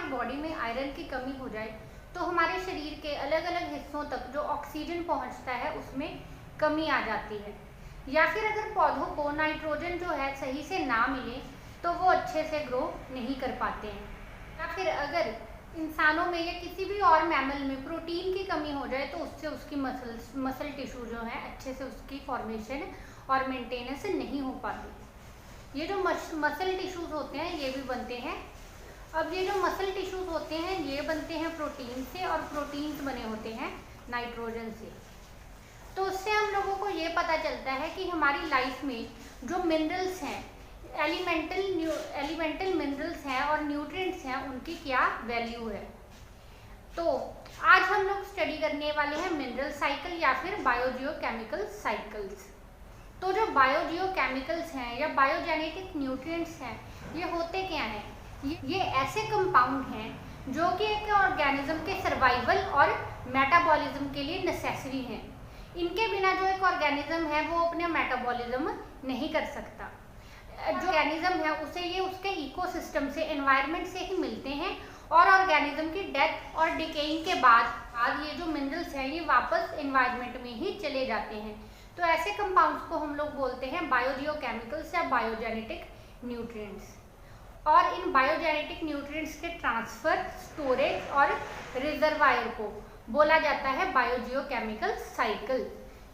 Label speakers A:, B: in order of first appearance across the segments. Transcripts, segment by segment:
A: Body में iron की कमी हो जाए तो हमारे शरीर के अलग अलग हिस्सों तक जो ऑक्सीजन पहुंचता है उसमें कमी आ जाती है। या फिर अगर पौधों को नाइट्रोजन जो है सही से ना मिले तो वो अच्छे से ग्रो नहीं कर पाते हैं। या फिर अगर इंसानों में या किसी भी और मैमल में प्रोटीन की कमी हो जाए तो उससे उसकी मसल टिश्यू जो है अच्छे से उसकी फॉर्मेशन और मेंटेनेंस नहीं हो पाती। ये जो मसल टिश्यूज होते हैं ये भी बनते हैं। अब ये जो मसल टिश्यूज होते हैं ये बनते हैं प्रोटीन से, और प्रोटीन्स बने होते हैं नाइट्रोजन से। तो उससे हम लोगों को ये पता चलता है कि हमारी लाइफ में जो मिनरल्स हैं, एलिमेंटल मिनरल्स हैं और न्यूट्रिएंट्स हैं, उनकी क्या वैल्यू है। तो आज हम लोग स्टडी करने वाले हैं मिनरल साइकिल या फिर बायोजियोकेमिकल साइकिल्स। तो जो बायोजियोकेमिकल्स हैं या बायोजेनेटिक न्यूट्रिएंट्स हैं ये होते क्या हैं? ये ऐसे कंपाउंड हैं जो कि एक ऑर्गेनिज्म के सर्वाइवल और मेटाबॉलिज्म के लिए नेसेसरी हैं। इनके बिना जो एक ऑर्गेनिज्म है वो अपने मेटाबॉलिज्म नहीं कर सकता। जो ऑर्गेनिज्म है उसे ये उसके इकोसिस्टम से, एनवायरनमेंट से ही मिलते हैं, और ऑर्गेनिज्म की डेथ और डिकेइंग के बाद ये जो मिनरल्स हैं ये वापस एनवायरनमेंट में ही चले जाते हैं। तो ऐसे कंपाउंड्स को हम लोग बोलते हैं बायोजियोकेमिकल्स या बायोजेनेटिक न्यूट्रिएंट्स। और इन बायोजेनेटिक न्यूट्रिएंट्स के ट्रांसफर, स्टोरेज और रिजर्वायर को बोला जाता है बायोजियोकेमिकल साइकिल।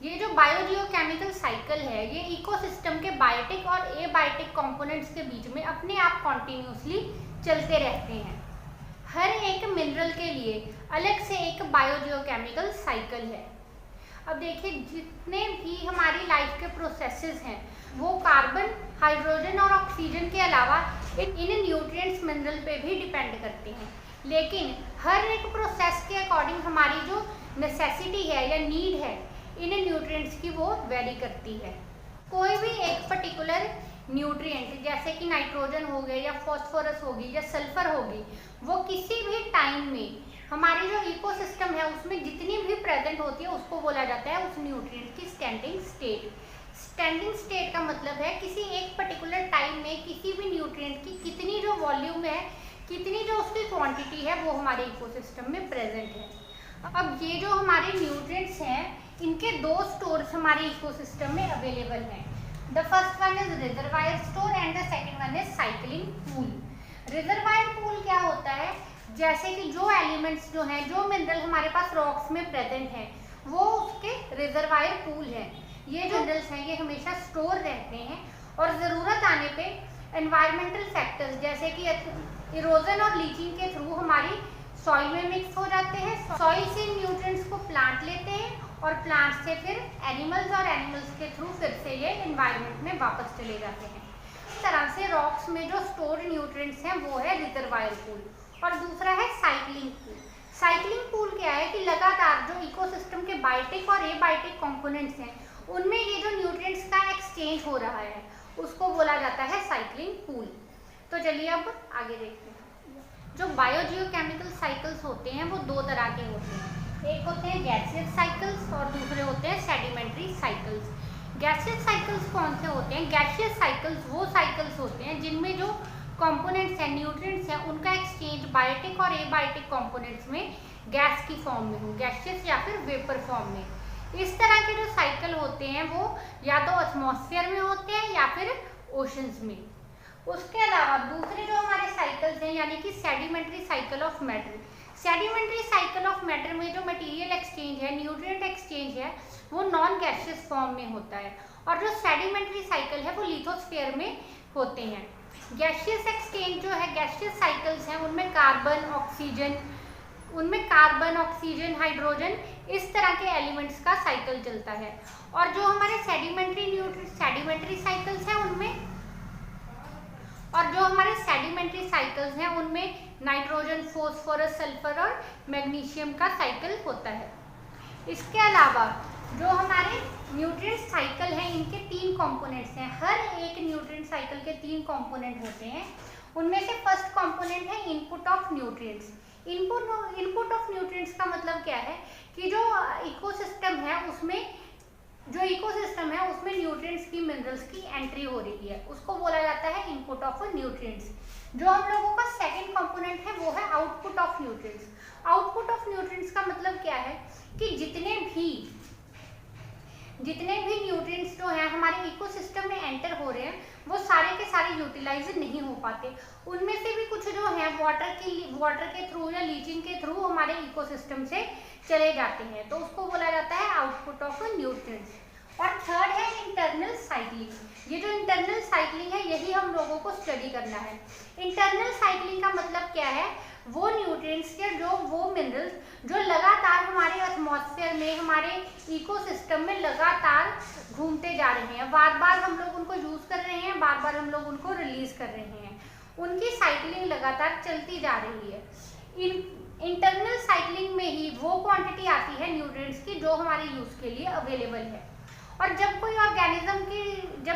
A: ये जो बायोजियोकेमिकल साइकिल है ये इकोसिस्टम के बायोटिक और एबायोटिक कंपोनेंट्स के बीच में अपने आप कॉन्टिन्यूसली चलते रहते हैं। हर एक मिनरल के लिए अलग से एक बायोजियोकेमिकल साइकिल है। अब देखिए, जितने भी हमारी लाइफ के प्रोसेसेस हैं वो कार्बन, हाइड्रोजन और ऑक्सीजन के अलावा इन न्यूट्रिएंट्स मिनरल पे भी डिपेंड करते हैं। लेकिन हर एक प्रोसेस के अकॉर्डिंग हमारी जो नेसेसिटी है या नीड है इन न्यूट्रिएंट्स की वो वेरी करती है। कोई भी एक पर्टिकुलर न्यूट्रिएंट जैसे कि नाइट्रोजन हो गया या फॉस्फोरस होगी या सल्फर होगी, वो किसी भी टाइम में हमारी जो इकोसिस्टम है उसमें जितनी भी प्रेजेंट होती है उसको बोला जाता है उस न्यूट्रिएंट की स्टैंडिंग स्टेट। स्टैंडिंग स्टेट का मतलब है किसी एक पर्टिकुलर टाइम में किसी भी न्यूट्रिएंट की कितनी जो वॉल्यूम है, कितनी जो उसकी क्वांटिटी है वो हमारे इकोसिस्टम में प्रेजेंट है। अब ये जो हमारे न्यूट्रिएंट्स हैं इनके दो स्टोर्स हमारे इकोसिस्टम में अवेलेबल हैं। The first one is reservoir store and the second one is cycling pool. Reservoir pool क्या होता है? जैसे कि जो एलिमेंट्स जो हैं, जो मिनरल हमारे पास रॉक्स में प्रेजेंट हैं वो उसके रिजर्वायर पूल है। ये जो मिनरल्स हैं ये हमेशा स्टोर रहते हैं और ज़रूरत आने पे एनवायरमेंटल फैक्टर्स जैसे कि इरोजन और लीचिंग के थ्रू हमारी सॉइल में मिक्स हो जाते हैं। सॉइल से न्यूट्रिएंट्स को प्लांट लेते हैं और प्लांट से फिर एनिमल्स, और एनिमल्स के थ्रू फिर से ये एनवायरनमेंट में वापस चले जाते हैं। इस तरह से रॉक्स में जो स्टोर्ड न्यूट्रिएंट्स हैं वो है रिजर्वायर पूल। और दूसरा है साइक्लिंग पूल। साइक्लिंग पूल क्या है कि लगातार जो इकोसिस्टम के बायोटिक और एबायोटिक कंपोनेंट्स हैं उनमें ये जो न्यूट्रिएंट्स का एक्सचेंज हो रहा है उसको बोला जाता है साइक्लिंग पूल। तो चलिए अब आगे देखते हैं। जो बायोजियोकेमिकल साइकिल्स होते हैं वो दो तरह के होते हैं। एक होते हैं गैसियस साइकिल्स और दूसरे होते हैं सेडिमेंट्री साइकिल्स। गैसियस साइकिल्स कौन से होते हैं? गैसियस साइकिल्स वो साइकिल्स होते हैं जिनमें जो कंपोनेंट्स हैं, न्यूट्रिएंट्स हैं, उनका एक्सचेंज बायोटिक और एबायोटिक कंपोनेंट्स में गैस की फॉर्म में हो, गैसियस या फिर वेपर फॉर्म में। इस तरह के जो साइकिल होते हैं वो या तो एटमॉस्फेयर में होते हैं या फिर ओशंस में। उसके अलावा दूसरे जो हमारे साइकिल्स हैं यानी कि sedimentary cycle of matter. Sedimentary cycle of matter में जो मटेरियल एक्सचेंज है, न्यूट्रिएंट एक्सचेंज है, वो नॉन गैसियस फॉर्म में होता है। और जो सेडिमेंट्री साइकिल है वो लिथोस्फीयर में होते हैं। गैसियस एक्सचेंज जो है, गैसियस साइकिल्स हैं उनमें कार्बन, ऑक्सीजन, हाइड्रोजन इस तरह के एलिमेंट्स का साइकिल चलता है। और जो हमारे सेडिमेंट्री साइकिल्स हैं उनमें नाइट्रोजन, फॉस्फोरस, सल्फर और मैग्नीशियम का साइकिल होता है। इसके अलावा जो हमारे न्यूट्रिएंट साइकिल हैं इनके 3 कंपोनेंट्स हैं। हर एक न्यूट्रिएंट साइकिल के 3 कंपोनेंट होते हैं। उनमें से फर्स्ट कंपोनेंट है input of nutrients. Input of nutrients का मतलब क्या है कि जो इकोसिस्टम है उसमें न्यूट्रिएंट्स की, मिनरल्स की एंट्री हो रही है, उसको बोला जाता है इनपुट ऑफ न्यूट्रिएंट्स। जो हम लोगों का सेकंड कंपोनेंट है वो है output of nutrients. Output of nutrients का मतलब क्या है कि जितने भी न्यूट्रिएंट्स जो हैं हमारे इकोसिस्टम में एंटर हो रहे हैं वो सारे के सारे यूटिलाइज नहीं हो पाते। उनमें से भी कुछ जो है वाटर के थ्रू या लीचिंग के थ्रू हमारे इकोसिस्टम से चले जाते हैं, तो उसको बोला जाता है आउटपुट ऑफ न्यूट्रिएंट्स। और थर्ड है इंटरनल साइक्लिंग। ये जो इंटरनल साइक्लिंग है यही हम लोगों को स्टडी करना है। इंटरनल साइक्लिंग का मतलब क्या है, वो न्यूट्रिएंट्स या वो मिनरल्स जो लगातार हमारे एटमॉस्फेयर में हमारे इकोसिस्टम में लगातार घूमते जा रहे हैं, बार बार हम लोग उनको यूज कर रहे हैं, बार बार हम लोग उनको रिलीज कर रहे हैं, उनकी साइक्लिंग लगातार चलती जा रही है। इंटरनल साइक्लिंग में ही वो क्वांटिटी आती है न्यूट्रिएंट्स की जो हमारे यूज के लिए अवेलेबल है। और जब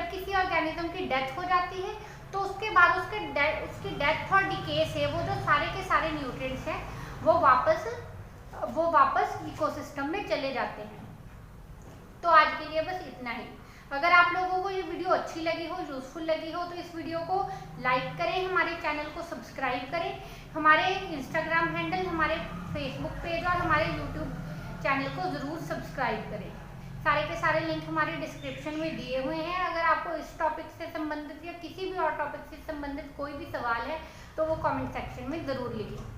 A: किसी ऑर्गेनिज्म की डेथ हो जाती है तो उसके बाद उसकी डेथ और डिके से वो जो सारे के सारे न्यूट्रिएंट्स हैं वो वापस इकोसिस्टम में चले जाते हैं। तो आज के लिए बस इतना ही। अगर आप लोगों को ये वीडियो अच्छी लगी हो, यूजफुल लगी हो, तो इस वीडियो को लाइक करें, हमारे चैनल को सब्सक्राइब करें, हमारे इंस्टाग्राम हैंडल, हमारे फेसबुक पेज और हमारे यूट्यूब चैनल को ज़रूर सब्सक्राइब करें। सारे के सारे लिंक हमारे डिस्क्रिप्शन में दिए हुए हैं। अगर आपको इस टॉपिक से संबंधित या किसी भी और टॉपिक से संबंधित कोई भी सवाल है तो वो कमेंट सेक्शन में ज़रूर लिखें।